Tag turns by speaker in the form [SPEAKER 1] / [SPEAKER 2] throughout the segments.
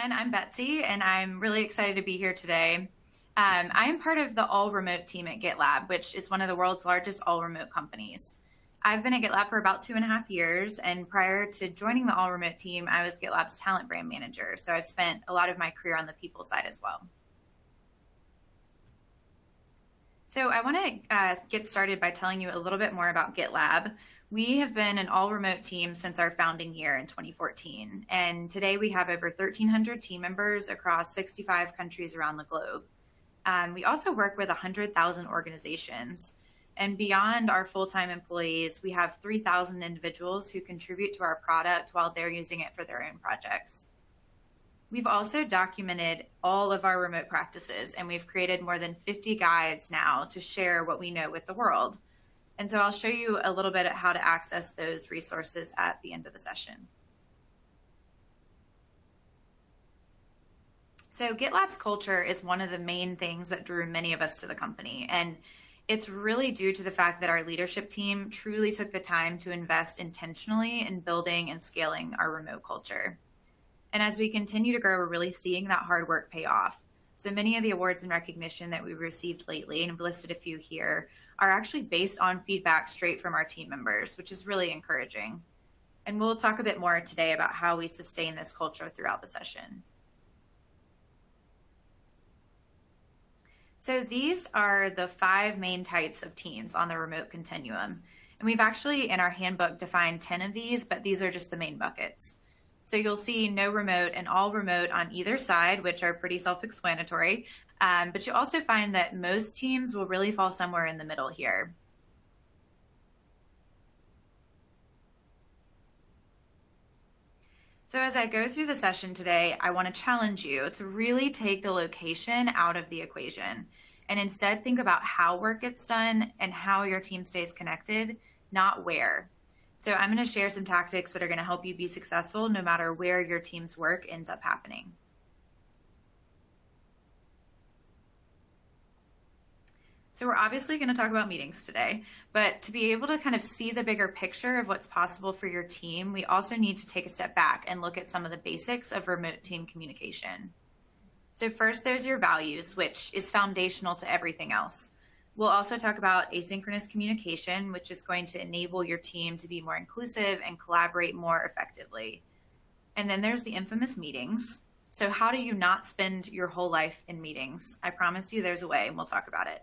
[SPEAKER 1] everyone. I'm Betsy, and I'm really excited to be here today. I am part of the all-remote team at GitLab, which is one of the world's largest all-remote companies. I've been at GitLab for about 2.5 years, and prior to joining the all-remote team, I was GitLab's talent brand manager, so I've spent a lot of my career on the people side as well. So I want to get started by telling you a little bit more about GitLab. We have been an all-remote team since our founding year in 2014, and today we have over 1,300 team members across 65 countries around the globe. We also work with 100,000 organizations, and beyond our full-time employees, we have 3,000 individuals who contribute to our product while they're using it for their own projects. We've also documented all of our remote practices, and we've created more than 50 guides now to share what we know with the world. And so I'll show you a little bit of how to access those resources at the end of the session. So GitLab's culture is one of the main things that drew many of us to the company. And it's really due to the fact that our leadership team truly took the time to invest intentionally in building and scaling our remote culture. And as we continue to grow, we're really seeing that hard work pay off. So many of the awards and recognition that we've received lately, and I've listed a few here, are actually based on feedback straight from our team members, which is really encouraging. And we'll talk a bit more today about how we sustain this culture throughout the session. So these are the 5 main types of teams on the remote continuum. And we've actually, in our handbook, defined 10 of these, but these are just the main buckets. So you'll see no remote and all remote on either side, which are pretty self-explanatory. But you'll also find that most teams will really fall somewhere in the middle here. So as I go through the session today, I want to challenge you to really take the location out of the equation and instead think about how work gets done and how your team stays connected, not where. So I'm going to share some tactics that are going to help you be successful no matter where your team's work ends up happening. So we're obviously going to talk about meetings today, but to be able to kind of see the bigger picture of what's possible for your team, we also need to take a step back and look at some of the basics of remote team communication. So first, there's your values, which is foundational to everything else. We'll also talk about asynchronous communication, which is going to enable your team to be more inclusive and collaborate more effectively. And then there's the infamous meetings. So how do you not spend your whole life in meetings? I promise you there's a way, and we'll talk about it.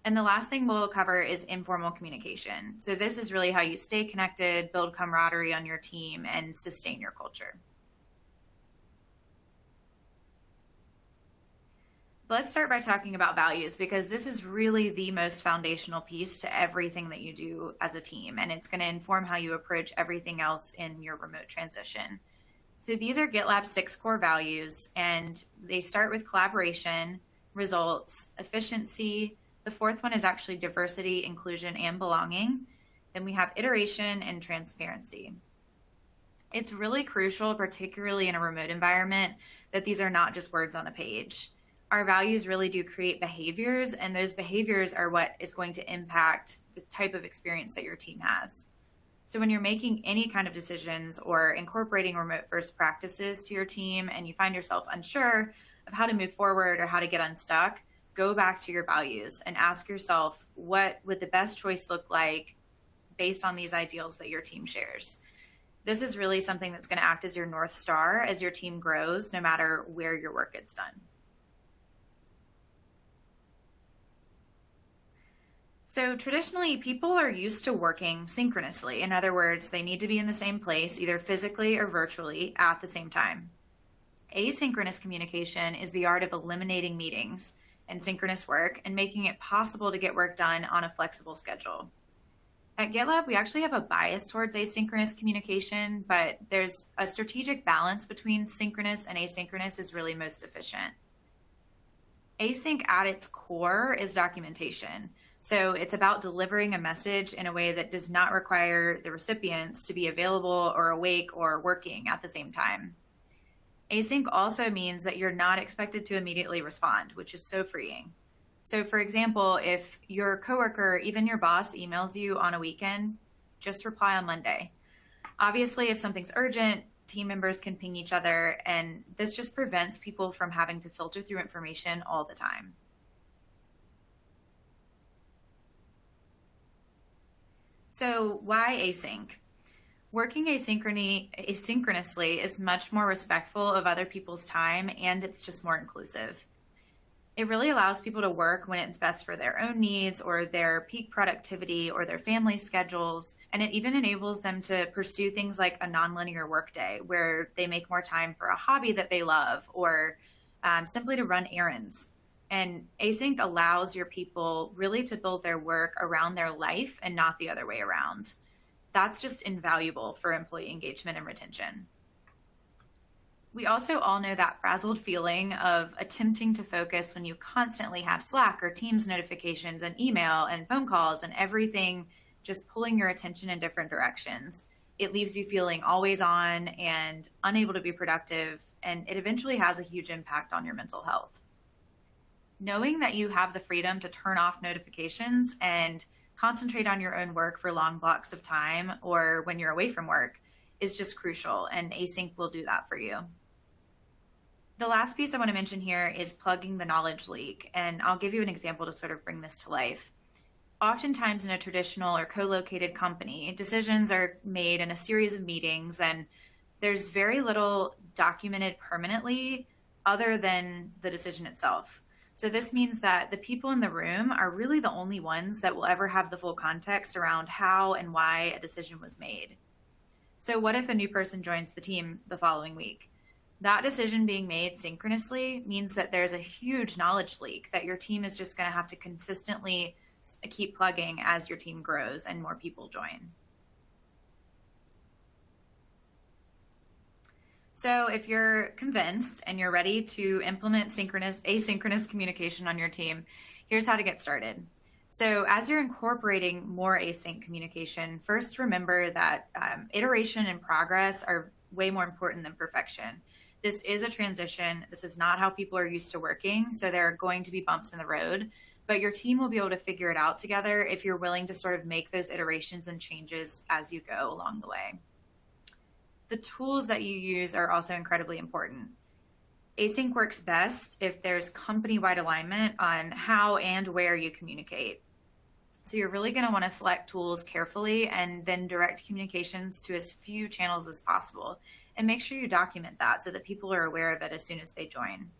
[SPEAKER 1] And the last thing we'll cover is informal communication. So this is really how you stay connected, build camaraderie on your team, and sustain your culture. Let's start by talking about values, because this is really the most foundational piece to everything that you do as a team, and it's going to inform how you approach everything else in your remote transition. So these are GitLab's 6 core values, and they start with collaboration, results, efficiency. The 4th one is actually diversity, inclusion, and belonging. Then we have iteration and transparency. It's really crucial, particularly in a remote environment, that these are not just words on a page. Our values really do create behaviors, and those behaviors are what is going to impact the type of experience that your team has. So when you're making any kind of decisions or incorporating remote first practices to your team and you find yourself unsure of how to move forward or how to get unstuck, go back to your values and ask yourself, what would the best choice look like based on these ideals that your team shares? This is really something that's going to act as your North Star as your team grows, no matter where your work gets done. So traditionally, people are used to working synchronously. In other words, they need to be in the same place, either physically or virtually, at the same time. Asynchronous communication is the art of eliminating meetings and synchronous work and making it possible to get work done on a flexible schedule. At GitLab, we actually have a bias towards asynchronous communication, but there's a strategic balance between synchronous and asynchronous is really most efficient. Async at its core is documentation. So it's about delivering a message in a way that does not require the recipients to be available or awake or working at the same time. Async also means that you're not expected to immediately respond, which is so freeing. So for example, if your coworker, even your boss, emails you on a weekend, just reply on Monday. Obviously, if something's urgent, team members can ping each other, and this just prevents people from having to filter through information all the time. So why async? Working asynchronously is much more respectful of other people's time, and it's just more inclusive. It really allows people to work when it's best for their own needs or their peak productivity or their family schedules. And it even enables them to pursue things like a nonlinear workday where they make more time for a hobby that they love or simply to run errands. And async allows your people really to build their work around their life and not the other way around. That's just invaluable for employee engagement and retention. We also all know that frazzled feeling of attempting to focus when you constantly have Slack or Teams notifications and email and phone calls and everything just pulling your attention in different directions. It leaves you feeling always on and unable to be productive, and it eventually has a huge impact on your mental health. Knowing that you have the freedom to turn off notifications and concentrate on your own work for long blocks of time or when you're away from work is just crucial, and async will do that for you. The last piece I want to mention here is plugging the knowledge leak, and I'll give you an example to sort of bring this to life. Oftentimes in a traditional or co-located company, decisions are made in a series of meetings, and there's very little documented permanently other than the decision itself. So this means that the people in the room are really the only ones that will ever have the full context around how and why a decision was made. So what if a new person joins the team the following week? That decision being made synchronously means that there's a huge knowledge leak that your team is just going to have to consistently keep plugging as your team grows and more people join. So if you're convinced and you're ready to implement asynchronous communication on your team, here's how to get started. So as you're incorporating more async communication, first remember that iteration and progress are way more important than perfection. This is a transition. This is not how people are used to working. So there are going to be bumps in the road, but your team will be able to figure it out together if you're willing to sort of make those iterations and changes as you go along the way. The tools that you use are also incredibly important. Async works best if there's company-wide alignment on how and where you communicate. So you're really going to want to select tools carefully and then direct communications to as few channels as possible. And make sure you document that so that people are aware of it as soon as they join.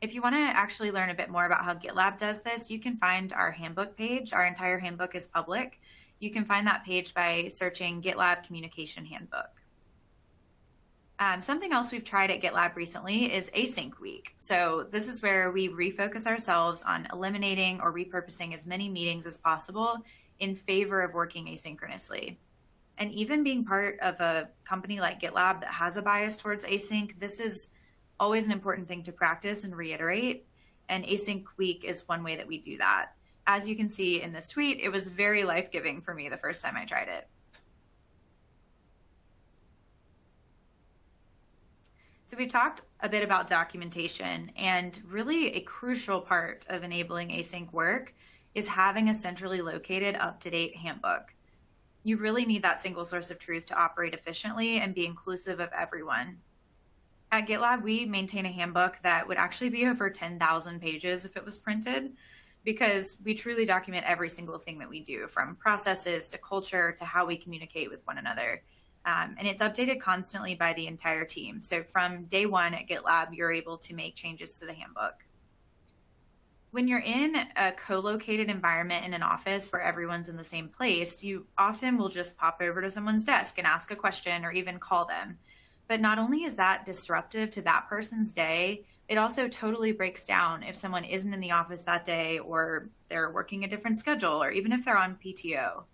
[SPEAKER 1] If you want to actually learn a bit more about how GitLab does this, you can find our handbook page. Our entire handbook is public. You can find that page by searching GitLab Communication Handbook. Something else we've tried at GitLab recently is Async Week. So this is where we refocus ourselves on eliminating or repurposing as many meetings as possible in favor of working asynchronously. And even being part of a company like GitLab that has a bias towards async, this is always an important thing to practice and reiterate. And Async Week is one way that we do that. As you can see in this tweet, it was very life-giving for me the first time I tried it. So we've talked a bit about documentation, and really a crucial part of enabling async work is having a centrally located, up-to-date handbook. You really need that single source of truth to operate efficiently and be inclusive of everyone. At GitLab, we maintain a handbook that would actually be over 10,000 pages if it was printed, because we truly document every single thing that we do, from processes to culture to how we communicate with one another. And it's updated constantly by the entire team. So from day one at GitLab, you're able to make changes to the handbook. When you're in a co-located environment in an office where everyone's in the same place, you often will just pop over to someone's desk and ask a question or even call them. But not only is that disruptive to that person's day, it also totally breaks down if someone isn't in the office that day or they're working a different schedule or even if they're on PTO.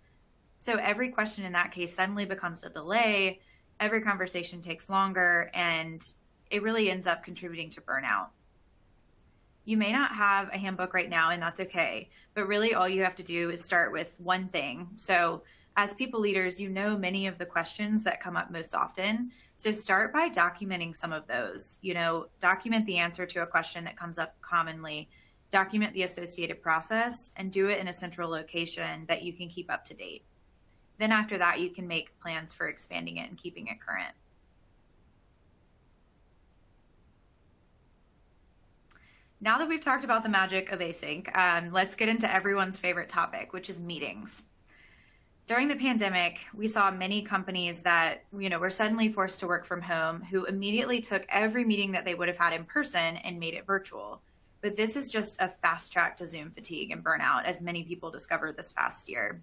[SPEAKER 1] So every question in that case suddenly becomes a delay, every conversation takes longer, and it really ends up contributing to burnout. You may not have a handbook right now, and that's okay, but really all you have to do is start with one thing. So as people leaders, you know many of the questions that come up most often. So start by documenting some of those. Document the answer to a question that comes up commonly, document the associated process, and do it in a central location that you can keep up to date. Then after that, you can make plans for expanding it and keeping it current. Now that we've talked about the magic of async, let's get into everyone's favorite topic, which is meetings. During the pandemic, we saw many companies that, were suddenly forced to work from home who immediately took every meeting that they would have had in person and made it virtual. But this is just a fast track to Zoom fatigue and burnout, as many people discovered this past year.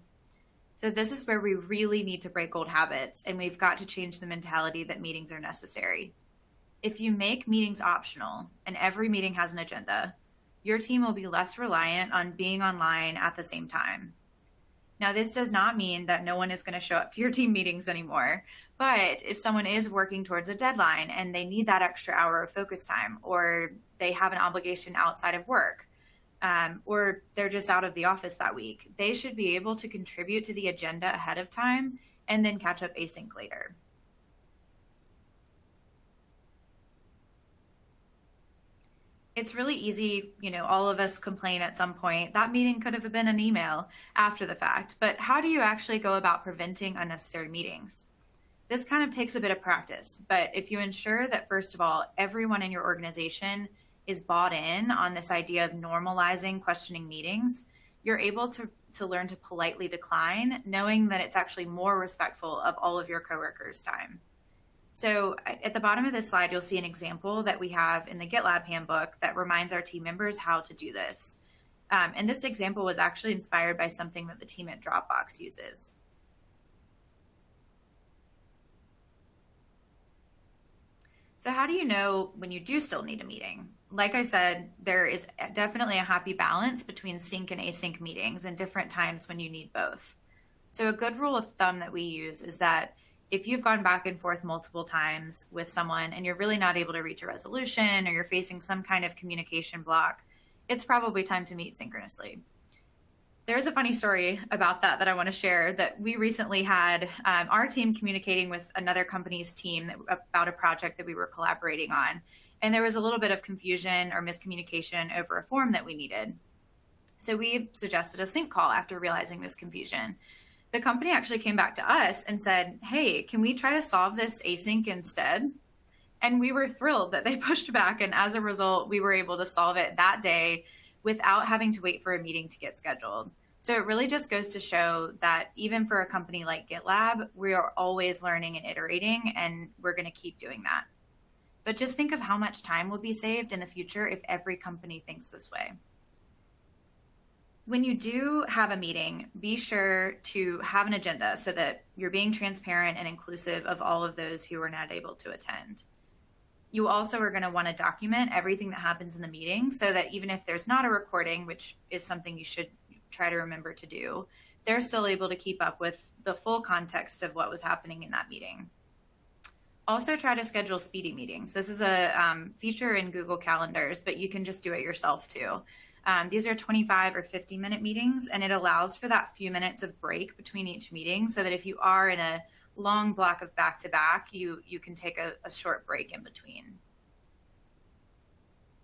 [SPEAKER 1] So this is where we really need to break old habits, and we've got to change the mentality that meetings are necessary. If you make meetings optional and every meeting has an agenda, your team will be less reliant on being online at the same time. Now, this does not mean that no one is going to show up to your team meetings anymore, but if someone is working towards a deadline and they need that extra hour of focus time, or they have an obligation outside of work, or they're just out of the office that week, they should be able to contribute to the agenda ahead of time and then catch up async later. It's really easy, all of us complain at some point, that meeting could have been an email after the fact, but how do you actually go about preventing unnecessary meetings? This kind of takes a bit of practice, but if you ensure that, first of all, everyone in your organization is bought in on this idea of normalizing questioning meetings, you're able to learn to politely decline, knowing that it's actually more respectful of all of your coworkers' time. So at the bottom of this slide, you'll see an example that we have in the GitLab handbook that reminds our team members how to do this. And this example was actually inspired by something that the team at Dropbox uses. So how do you know when you do still need a meeting? Like I said, there is definitely a happy balance between sync and async meetings and different times when you need both. So a good rule of thumb that we use is that if you've gone back and forth multiple times with someone and you're really not able to reach a resolution, or you're facing some kind of communication block, it's probably time to meet synchronously. There's a funny story about that I want to share, that we recently had our team communicating with another company's team about a project that we were collaborating on. And there was a little bit of confusion or miscommunication over a form that we needed. So we suggested a sync call after realizing this confusion. The company actually came back to us and said, hey, can we try to solve this async instead? And we were thrilled that they pushed back. And as a result, we were able to solve it that day without having to wait for a meeting to get scheduled. So it really just goes to show that even for a company like GitLab, we are always learning and iterating, and we're going to keep doing that. But just think of how much time will be saved in the future if every company thinks this way. When you do have a meeting, be sure to have an agenda so that you're being transparent and inclusive of all of those who are not able to attend. You also are going to want to document everything that happens in the meeting so that even if there's not a recording, which is something you should try to remember to do, they're still able to keep up with the full context of what was happening in that meeting. Also, try to schedule speedy meetings. This is a feature in Google Calendars, but you can just do it yourself too. These are 25 or 50-minute meetings, and it allows for that few minutes of break between each meeting so that if you are in a long block of back-to-back, you can take a short break in between.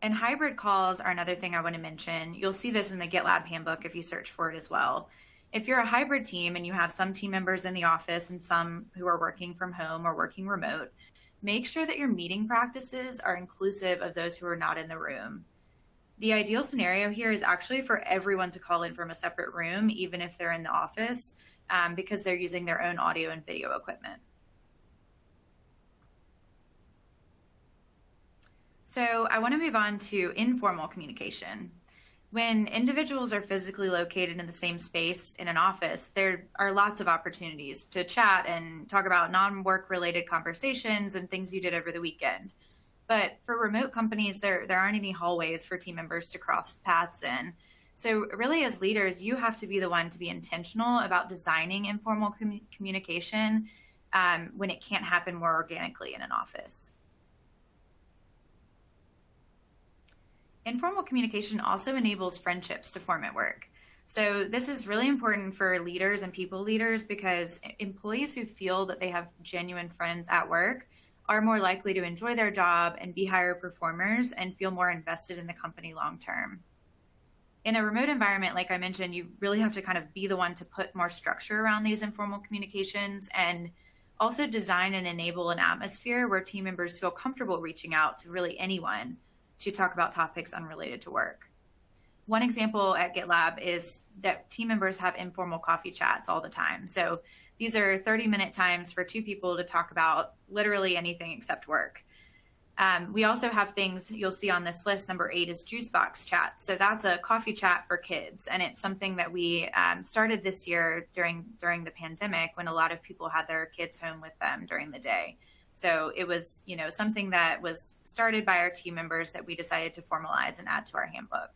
[SPEAKER 1] And hybrid calls are another thing I want to mention. You'll see this in the GitLab handbook if you search for it as well. If you're a hybrid team and you have some team members in the office and some who are working from home or working remote, make sure that your meeting practices are inclusive of those who are not in the room. The ideal scenario here is actually for everyone to call in from a separate room, even if they're in the office, because they're using their own audio and video equipment. So I want to move on to informal communication. When individuals are physically located in the same space in an office, there are lots of opportunities to chat and talk about non-work related conversations and things you did over the weekend. But for remote companies, there aren't any hallways for team members to cross paths in. So really, as leaders, you have to be the one to be intentional about designing informal communication when it can't happen more organically in an office. Informal communication also enables friendships to form at work. So this is really important for leaders and people leaders because employees who feel that they have genuine friends at work are more likely to enjoy their job and be higher performers and feel more invested in the company long term. In a remote environment, like I mentioned, you really have to kind of be the one to put more structure around these informal communications and also design and enable an atmosphere where team members feel comfortable reaching out to really anyone. to talk about topics unrelated to work. One example at GitLab is that team members have informal coffee chats all the time. So these are 30-minute times for two people to talk about literally anything except work. We also have things you'll see on this list. Number 8 is juice box chat. So that's a coffee chat for kids. And it's something that we started this year during the pandemic when a lot of people had their kids home with them during the day. So it was, something that was started by our team members that we decided to formalize and add to our handbook.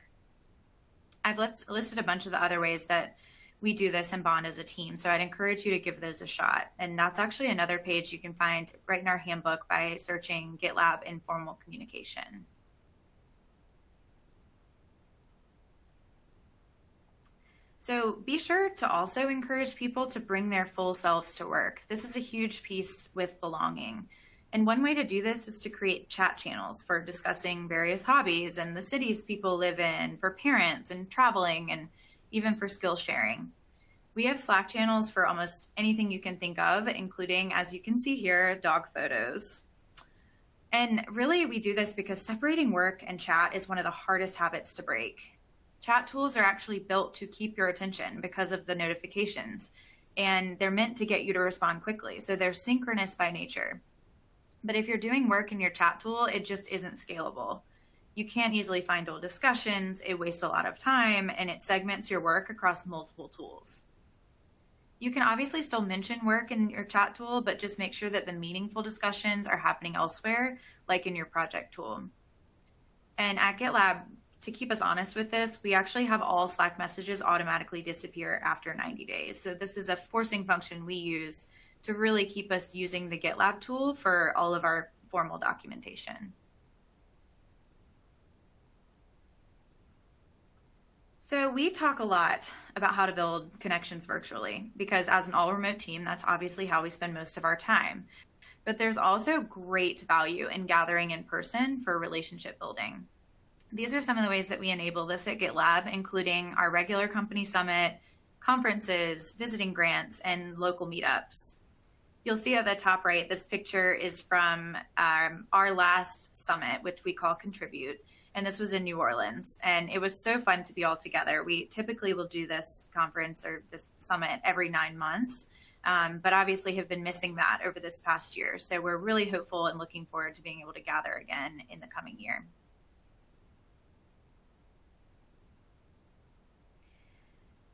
[SPEAKER 1] I've listed a bunch of the other ways that we do this and bond as a team. So I'd encourage you to give those a shot. And that's actually another page you can find right in our handbook by searching GitLab Informal Communication. So be sure to also encourage people to bring their full selves to work. This is a huge piece with belonging. And one way to do this is to create chat channels for discussing various hobbies and the cities people live in, for parents and traveling, and even for skill sharing. We have Slack channels for almost anything you can think of, including, as you can see here, dog photos. And really, we do this because separating work and chat is one of the hardest habits to break. Chat tools are actually built to keep your attention because of the notifications, and they're meant to get you to respond quickly. So they're synchronous by nature. But if you're doing work in your chat tool, it just isn't scalable. You can't easily find old discussions, it wastes a lot of time, and it segments your work across multiple tools. You can obviously still mention work in your chat tool, but just make sure that the meaningful discussions are happening elsewhere, like in your project tool. And at GitLab, to keep us honest with this, we actually have all Slack messages automatically disappear after 90 days. So this is a forcing function we use to really keep us using the GitLab tool for all of our formal documentation. So we talk a lot about how to build connections virtually because as an all-remote team, that's obviously how we spend most of our time. But there's also great value in gathering in person for relationship building. These are some of the ways that we enable this at GitLab, including our regular company summit, conferences, visiting grants, and local meetups. You'll see at the top right, this picture is from our last summit, which we call Contribute. And this was in New Orleans. And it was so fun to be all together. We typically will do this conference or this summit every 9 months, but obviously have been missing that over this past year. So we're really hopeful and looking forward to being able to gather again in the coming year.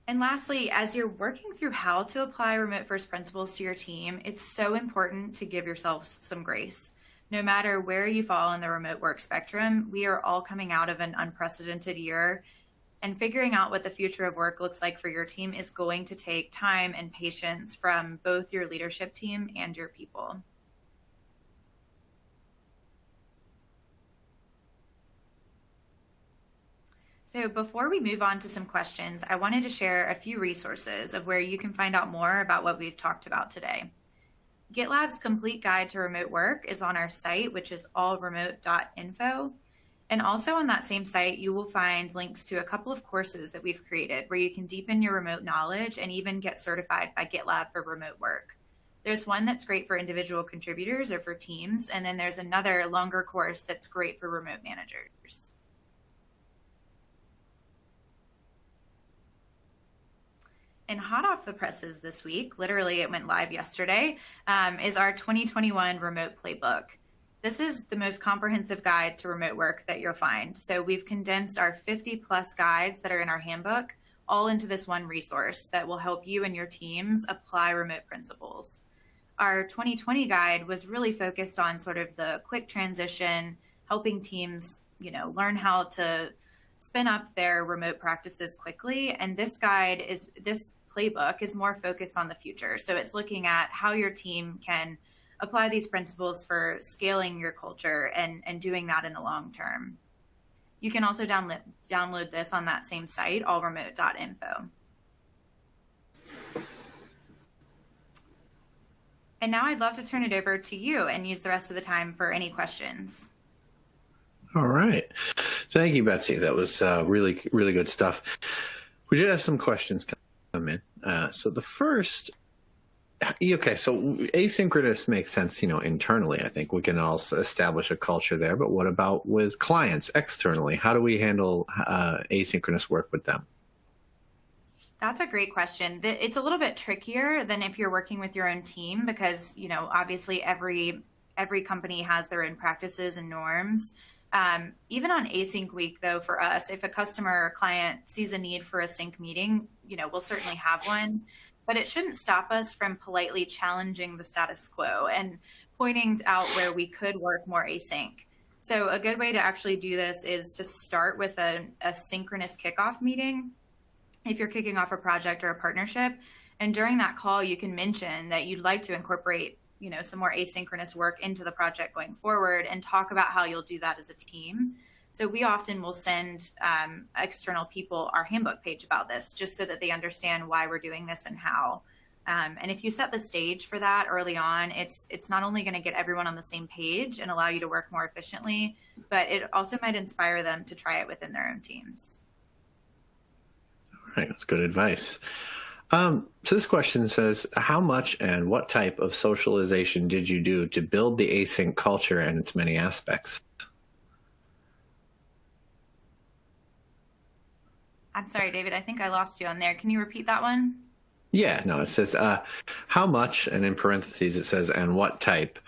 [SPEAKER 1] And lastly, as you're working through how to apply remote first principles to your team, it's so important to give yourselves some grace. No matter where you fall in the remote work spectrum, we are all coming out of an unprecedented year, and figuring out what the future of work looks like for your team is going to take time and patience from both your leadership team and your people. So before we move on to some questions, I wanted to share a few resources of where you can find out more about what we've talked about today. GitLab's complete guide to remote work is on our site, which is allremote.info. And also on that same site, you will find links to a couple of courses that we've created where you can deepen your remote knowledge and even get certified by GitLab for remote work. There's one that's great for individual contributors or for teams, and then there's another longer course that's great for remote managers. And hot off the presses this week, literally it went live yesterday, is our 2021 Remote Playbook. This is the most comprehensive guide to remote work that you'll find. So we've condensed our 50 plus guides that are in our handbook all into this one resource that will help you and your teams apply remote principles. Our 2020 guide was really focused on sort of the quick transition, helping teams, learn how to spin up their remote practices quickly. And this playbook is more focused on the future. So it's looking at how your team can apply these principles for scaling your culture and doing that in the long term. You can also download this on that same site, allremote.info. And now I'd love to turn it over to you and use the rest of the time for any questions.
[SPEAKER 2] All right. Thank you, Betsy. That was really, really good stuff. We did have some questions come in. So the first Okay, so asynchronous makes sense, internally. I think we can also establish a culture there. But what about with clients externally? How do we handle asynchronous work with them?
[SPEAKER 1] That's a great question. It's a little bit trickier than if you're working with your own team because, obviously every company has their own practices and norms. Even on async week, though, for us, if a customer or client sees a need for a sync meeting, we'll certainly have one. But it shouldn't stop us from politely challenging the status quo and pointing out where we could work more async. So a good way to actually do this is to start with a synchronous kickoff meeting if you're kicking off a project or a partnership. And during that call, you can mention that you'd like to incorporate, some more asynchronous work into the project going forward and talk about how you'll do that as a team. So we often will send external people our handbook page about this just so that they understand why we're doing this and how. And if you set the stage for that early on, it's not only going to get everyone on the same page and allow you to work more efficiently, but it also might inspire them to try it within their own teams.
[SPEAKER 2] All right, that's good advice. So this question says, how much and what type of socialization did you do to build the async culture and its many aspects?
[SPEAKER 1] I'm sorry, David, I think I lost you on there. Can you repeat that one?
[SPEAKER 2] Yeah, no, it says, how much, and in parentheses it says, and what type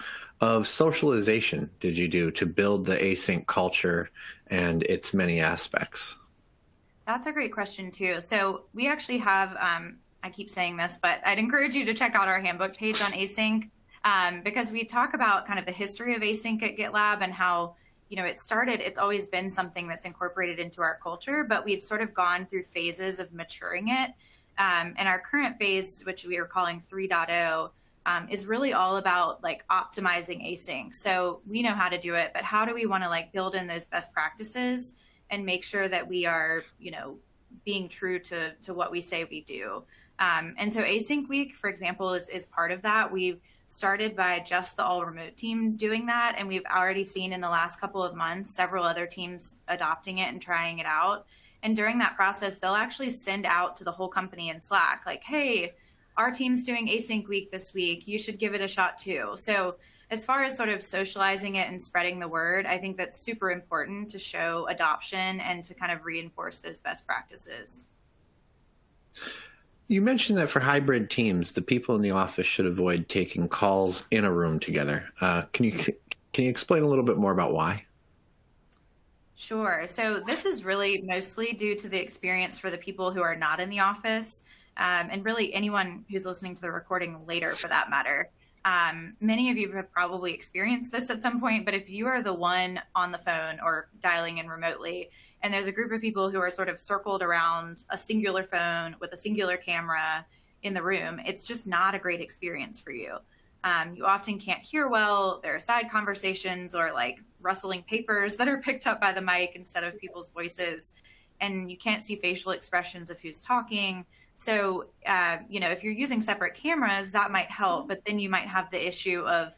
[SPEAKER 2] of socialization did you do to build the async culture and its many aspects?
[SPEAKER 1] That's a great question, too. So we actually have, I keep saying this, but I'd encourage you to check out our handbook page on async because we talk about kind of the history of async at GitLab and how it's always been something that's incorporated into our culture, but we've sort of gone through phases of maturing it. And our current phase, which we are calling 3.0, is really all about like optimizing async. So we know how to do it, but how do we want to like build in those best practices and make sure that we are, being true to what we say we do. And so async week, for example, is part of that. We've started by just the all remote team doing that. And we've already seen in the last couple of months, several other teams adopting it and trying it out. And during that process, they'll actually send out to the whole company in Slack, like, hey, our team's doing async week this week. You should give it a shot too. So as far as sort of socializing it and spreading the word, I think that's super important to show adoption and to kind of reinforce those best practices.
[SPEAKER 2] You mentioned that for hybrid teams, the people in the office should avoid taking calls in a room together. Can you explain a little bit more about why?
[SPEAKER 1] Sure. So this is really mostly due to the experience for the people who are not in the office, and really anyone who's listening to the recording later for that matter. Many of you have probably experienced this at some point, but if you are the one on the phone or dialing in remotely, and there's a group of people who are sort of circled around a singular phone with a singular camera in the room, it's just not a great experience for you. You often can't hear well. There are side conversations or like rustling papers that are picked up by the mic instead of people's voices. And you can't see facial expressions of who's talking. So, if you're using separate cameras, that might help. But then you might have the issue of,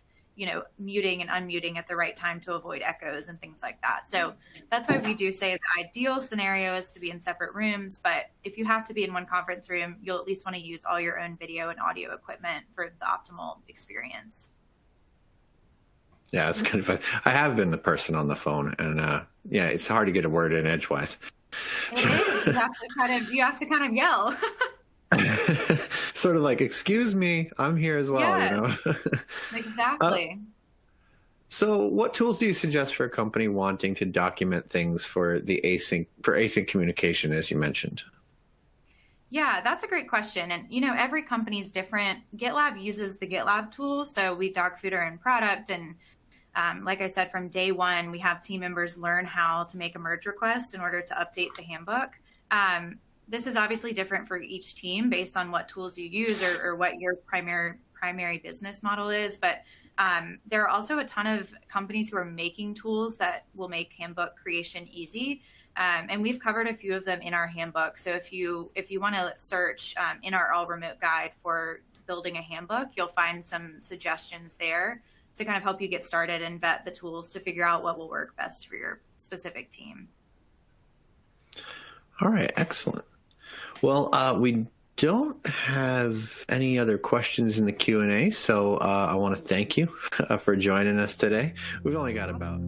[SPEAKER 1] muting and unmuting at the right time to avoid echoes and things like that. So that's why we do say the ideal scenario is to be in separate rooms. But if you have to be in one conference room, you'll at least want to use all your own video and audio equipment for the optimal experience.
[SPEAKER 2] Yeah, it's kind of fun. I have been the person on the phone, and it's hard to get a word in edgewise.
[SPEAKER 1] It is. You have to kind of yell.
[SPEAKER 2] Sort of like, excuse me, I'm here as well.
[SPEAKER 1] Yeah, exactly.
[SPEAKER 2] So what tools do you suggest for a company wanting to document things for async communication, as you mentioned?
[SPEAKER 1] Yeah, that's a great question. And, every company's different. GitLab uses the GitLab tool. So we dog food our own product. And like I said, from day one, we have team members learn how to make a merge request in order to update the handbook. This is obviously different for each team based on what tools you use or what your primary business model is. But there are also a ton of companies who are making tools that will make handbook creation easy. And we've covered a few of them in our handbook. So if you want to search in our all remote guide for building a handbook, you'll find some suggestions there to kind of help you get started and vet the tools to figure out what will work best for your specific team.
[SPEAKER 2] All right, excellent. Well, we don't have any other questions in the Q&A, so I want to thank you for joining us today. We've only got about